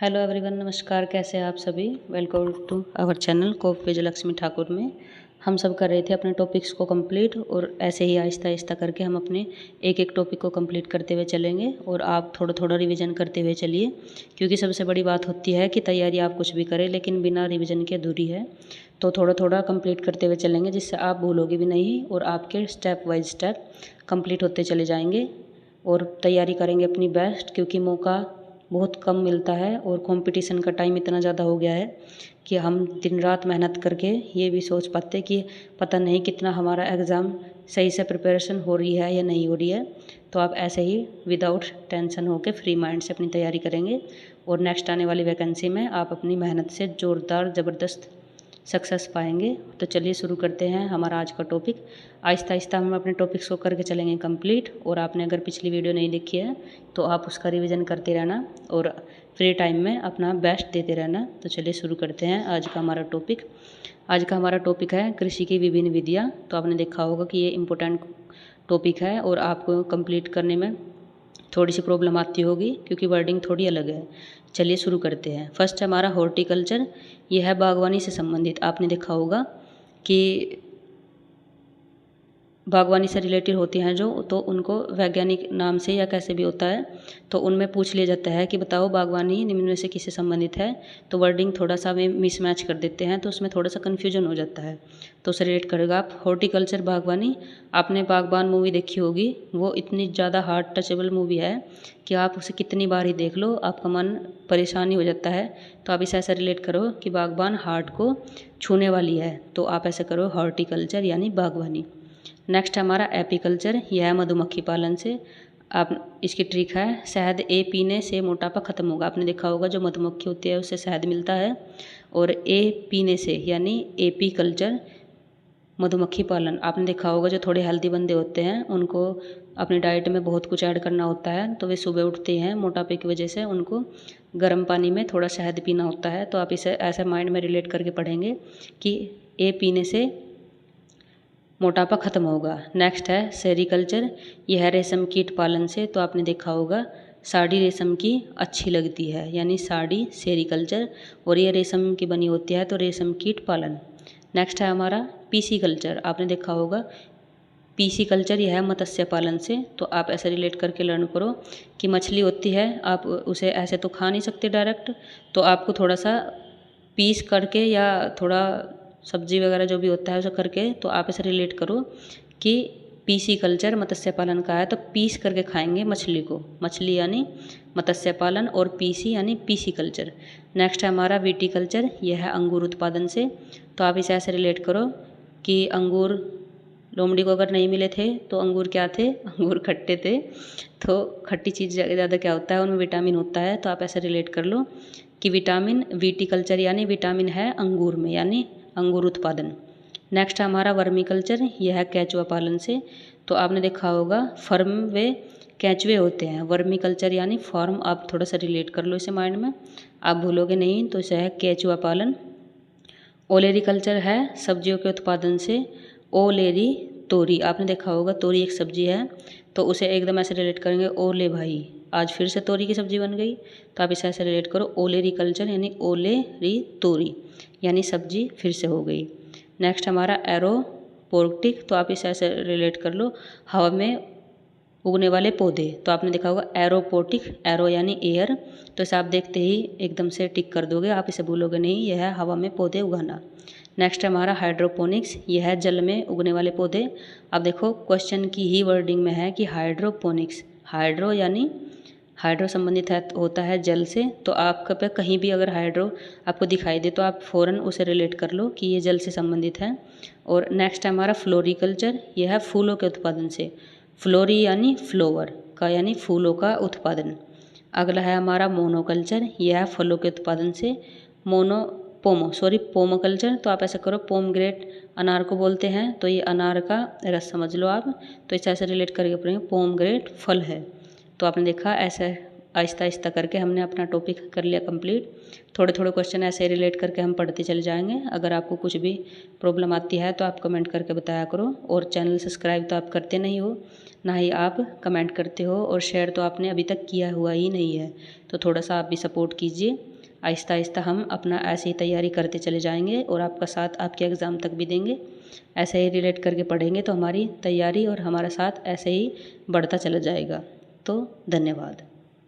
Hello everyone, नमस्कार। कैसे हैं आप सभी। वेलकम टू आवर चैनल कोप विजयलक्ष्मी ठाकुर में हम सब कर रहे थे अपने टॉपिक्स को कंप्लीट, और ऐसे ही आहिस्ता आहिस्ता करके हम अपने एक एक टॉपिक को कंप्लीट करते हुए चलेंगे। और आप थोड़ा थोड़ा रिवीजन करते हुए चलिए, क्योंकि सबसे बड़ी बात होती है कि तैयारी आप कुछ भी करें लेकिन बिना रिवीजन के अधूरी है। तो थोड़ा थोड़ा कंप्लीट करते हुए चलेंगे, जिससे आप भूलोगे भी नहीं और आपके स्टेप बाय स्टेप कंप्लीट होते चले जाएंगे। और तैयारी करेंगे अपनी बेस्ट, क्योंकि मौका बहुत कम मिलता है और कंपटीशन का टाइम इतना ज़्यादा हो गया है कि हम दिन रात मेहनत करके ये भी सोच पाते कि पता नहीं कितना हमारा एग्ज़ाम सही से प्रिपरेशन हो रही है या नहीं हो रही है। तो आप ऐसे ही विदाउट टेंशन होकर फ्री माइंड से अपनी तैयारी करेंगे, और नेक्स्ट आने वाली वैकेंसी में आप अपनी मेहनत से ज़ोरदार ज़बरदस्त सक्सेस पाएंगे। तो चलिए शुरू करते हैं हमारा आज का टॉपिक। आहिस्ता आहिस्ता हम अपने टॉपिक्स को करके चलेंगे कंप्लीट। और आपने अगर पिछली वीडियो नहीं देखी है तो आप उसका रिवीजन करते रहना और फ्री टाइम में अपना बेस्ट देते रहना। तो चलिए शुरू करते हैं आज का हमारा टॉपिक। आज का हमारा टॉपिक है कृषि की विभिन्न विधियाँ। तो आपने देखा होगा कि ये इम्पोर्टेंट टॉपिक है और आपको कंप्लीट करने में थोड़ी सी प्रॉब्लम आती होगी, क्योंकि वर्डिंग थोड़ी अलग है। चलिए शुरू करते हैं। फर्स्ट हमारा हॉर्टिकल्चर, यह है बागवानी से संबंधित। आपने देखा होगा कि बागवानी से रिलेटेड होती हैं जो, तो उनको वैज्ञानिक नाम से या कैसे भी होता है, तो उनमें पूछ लिया जाता है कि बताओ बागवानी निम्न में से किससे संबंधित है। तो वर्डिंग थोड़ा सा वे मिसमैच कर देते हैं, तो उसमें थोड़ा सा कन्फ्यूजन हो जाता है। तो उसे रिलेट करेगा आप हॉर्टिकल्चर बागवानी। आपने बागबान मूवी देखी होगी, वो इतनी ज़्यादा हार्ट टचेबल मूवी है कि आप उसे कितनी बार ही देख लो आपका मन परेशानी हो जाता है। तो आप इसे ऐसा रिलेट करो कि बागबान हार्ट को छूने वाली है। तो आप ऐसे करो हॉर्टिकल्चर यानी बागवानी। नेक्स्ट हमारा एपीकल्चर, यह है मधुमक्खी पालन से। आप इसकी ट्रिक है शहद ए पीने से मोटापा खत्म होगा। आपने देखा होगा जो मधुमक्खी होती है उससे शहद मिलता है, और ए पीने से यानी एपीकल्चर मधुमक्खी पालन। आपने देखा होगा जो थोड़े हेल्दी बंदे होते हैं उनको अपनी डाइट में बहुत कुछ ऐड करना होता है, तो वे सुबह उठते हैं मोटापे की वजह से उनको गर्म पानी में थोड़ा शहद पीना होता है। तो आप इसे ऐसे माइंड में रिलेट करके पढ़ेंगे कि ए पीने से मोटापा खत्म होगा। नेक्स्ट है सेरीकल्चर, यह है रेशम कीट पालन से। तो आपने देखा होगा साड़ी रेशम की अच्छी लगती है, यानी साड़ी सेरीकल्चर, और ये रेशम की बनी होती है, तो रेशम कीट पालन। नेक्स्ट है हमारा पीसी कल्चर। आपने देखा होगा पीसी कल्चर, यह है मत्स्य पालन से। तो आप ऐसे रिलेट करके लर्न करो कि मछली होती है, आप उसे ऐसे तो खा नहीं सकते डायरेक्ट, तो आपको थोड़ा सा पीस करके या थोड़ा सब्जी वगैरह जो भी होता है उसे करके, तो आप इसे रिलेट करो कि पीसी कल्चर मत्स्य पालन का है, तो पीस करके खाएंगे मछली को। मछली यानी मत्स्य पालन, और पीसी यानी पीसी कल्चर। नेक्स्ट है हमारा विटीकल्चर, यह है अंगूर उत्पादन से। तो आप इसे ऐसे रिलेट करो कि अंगूर लोमड़ी को अगर नहीं मिले थे तो अंगूर क्या थे, अंगूर खट्टे थे। तो खट्टी चीज़ ज़्यादा क्या होता है, उनमें विटामिन होता है। तो आप ऐसे रिलेट कर लो कि विटामिन विटीकल्चर यानी विटामिन है अंगूर में, यानी अंगूर उत्पादन। नेक्स्ट है हमारा वर्मी कल्चर, यह है केंचुआ पालन से। तो आपने देखा होगा फर्म वे केंचुए होते हैं। वर्मी कल्चर यानी फार्म, आप थोड़ा सा रिलेट कर लो इसे माइंड में, आप भूलोगे नहीं। तो इसे है केंचुआ पालन। ओलेरी कल्चर है सब्जियों के उत्पादन से। ओलेरी तोरी, आपने देखा होगा तोरी एक सब्जी है, तो उसे एकदम ऐसे रिलेट करेंगे ओले भाई आज फिर से तोरी की सब्जी बन गई। तो आप इसे ऐसे रिलेट करो ओलेरी कल्चर यानी ओलेरी तोरी, यानी सब्जी फिर से हो गई। नेक्स्ट हमारा एरोपोटिक, तो आप इसे ऐसे रिलेट कर लो हवा में उगने वाले पौधे। तो आपने देखा होगा एरोपोटिक, एरो यानी एयर, तो इसे आप देखते ही एकदम से टिक कर दोगे, आप इसे भूलोगे नहीं। यह है हवा में पौधे उगाना। नेक्स्ट हमारा हाइड्रोपोनिक्स, यह है जल में उगने वाले पौधे। अब देखो क्वेश्चन की ही वर्डिंग में है कि हाइड्रोपोनिक्स, हाइड्रो यानी हाइड्रो संबंधित है होता है जल से। तो आपका पे कहीं भी अगर हाइड्रो आपको दिखाई दे तो आप फ़ौरन उसे रिलेट कर लो कि ये जल से संबंधित है। और नेक्स्ट है हमारा फ्लोरिकल्चर, यह है फूलों के उत्पादन से। फ्लोरी यानी फ्लोवर का, यानी फूलों का उत्पादन। अगला है हमारा मोनोकल्चर, यह है फलों के उत्पादन से। पोमोकल्चर, तो आप ऐसा करो पोमग्रेट अनार को बोलते हैं, तो ये अनार का रस समझ लो आप। तो इसे ऐसे रिलेट करके पढ़ेंगे पोमग्रेट फल है। तो आपने देखा ऐसे आहिस्ता आहिस्ता करके हमने अपना टॉपिक कर लिया कंप्लीट। थोड़े थोड़े क्वेश्चन ऐसे रिलेट करके हम पढ़ते चले जाएंगे। अगर आपको कुछ भी प्रॉब्लम आती है तो आप कमेंट करके बताया करो। और चैनल सब्सक्राइब तो आप करते नहीं हो, ना ही आप कमेंट करते हो, और शेयर तो आपने अभी तक किया हुआ ही नहीं है। तो थोड़ा सा आप भी सपोर्ट कीजिए। आहिस्ता आहिस्ता हम अपना ऐसे ही तैयारी करते चले जाएंगे और आपका साथ आपके एग्ज़ाम तक भी देंगे। ऐसे ही रिलेट करके पढ़ेंगे तो हमारी तैयारी और हमारा साथ ऐसे ही बढ़ता चला जाएगा। तो धन्यवाद।